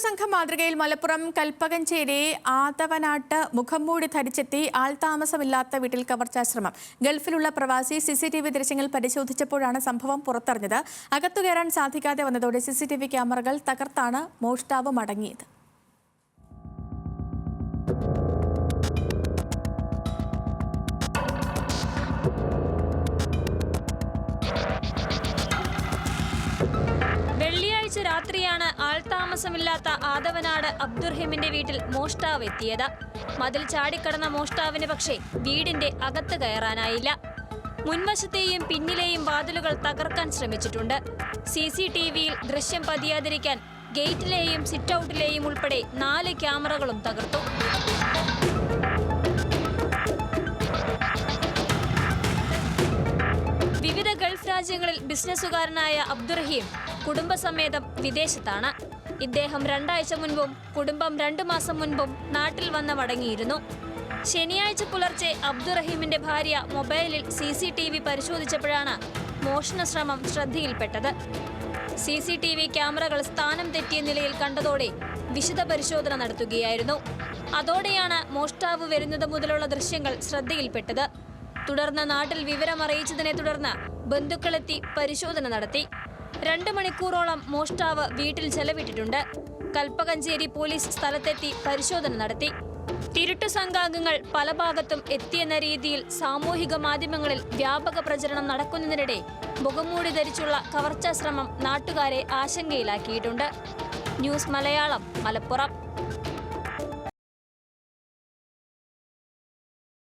സംഘം മാതൃകയിൽ മലപ്പുറം കൽപ്പകഞ്ചേരി ആദവനാട്ട് മുഖംമൂടി ധരിച്ചെത്തി ആൾതാമസമില്ലാത്ത വീട്ടിൽ കവർച്ചാശ്രമം. ഗൾഫിലുള്ള പ്രവാസി CCTV ദൃശ്യങ്ങൾ പരിശോധിച്ചപ്പോഴാണ് സംഭവം പുറത്തറിഞ്ഞത്. അകത്തുകയറാൻ സാധിക്കാതെ വന്നതോടെ CCTV ക്യാമറകൾ തകർത്താണ് മോഷ്ടാവ് മടങ്ങിയത്. വെള്ളിയാഴ്ച രാത്രിയാണ് ആൾതാമസമില്ലാത്ത ആദവനാട് അബ്ദുറഹിമിന്റെ വീട്ടിൽ മോഷ്ടാവ് എത്തിയത്. മതിൽ ചാടിക്കടന്ന മോഷ്ടാവിന് പക്ഷേ വീടിന്റെ അകത്ത് കയറാനായില്ല. മുൻവശത്തെയും പിന്നിലെയും വാതിലുകൾ തകർക്കാൻ ശ്രമിച്ചിട്ടുണ്ട്. CCTVയിൽ ദൃശ്യം പതിയാതിരിക്കാൻ ഗേറ്റിലെയും സിറ്റൌട്ടിലെയും ഉൾപ്പെടെ 4 ക്യാമറകളും തകർത്തു. വിവിധ ഗൾഫ് രാജ്യങ്ങളിൽ ബിസിനസ്സുകാരനായ അബ്ദുറഹീം കുടുംബസമേതം വിദേശത്താണ്. ഇദ്ദേഹം 2 ആഴ്ച മുൻപും കുടുംബം 2 മാസം മുൻപും നാട്ടിൽ വന്ന് മടങ്ങിയിരുന്നു. ശനിയാഴ്ച പുലർച്ചെ അബ്ദുറഹീമിന്റെ ഭാര്യ മൊബൈലിൽ CCTV പരിശോധിച്ചപ്പോഴാണ് മോഷണ ശ്രമം ശ്രദ്ധയിൽപ്പെട്ടത്. CCTV ക്യാമറകൾ സ്ഥാനം തെറ്റിയ നിലയിൽ കണ്ടതോടെ വിശദ പരിശോധന നടത്തുകയായിരുന്നു. അതോടെയാണ് മോഷ്ടാവ് വരുന്നത് മുതലുള്ള ദൃശ്യങ്ങൾ ശ്രദ്ധയിൽപ്പെട്ടത്. തുടർന്ന് നാട്ടിൽ വിവരമറിയിച്ചതിനെ തുടർന്ന് ബന്ധുക്കളെത്തി പരിശോധന നടത്തി. 2 മണിക്കൂറോളം മോഷ്ടാവ് വീട്ടിൽ ചെലവിട്ടിട്ടുണ്ട്. കൽപ്പകഞ്ചേരി പോലീസ് സ്ഥലത്തെത്തി പരിശോധന നടത്തി. തിരുട്ടു സംഘാംഗങ്ങൾ പല ഭാഗത്തും എത്തിയെന്ന രീതിയിൽ സാമൂഹിക മാധ്യമങ്ങളിൽ വ്യാപക പ്രചരണം നടക്കുന്നതിനിടെ മുഖംമൂടി ധരിച്ചുള്ള കവർച്ചാശ്രമം നാട്ടുകാരെ ആശങ്കയിലാക്കിയിട്ടുണ്ട്. ന്യൂസ് മലയാളം, മലപ്പുറം.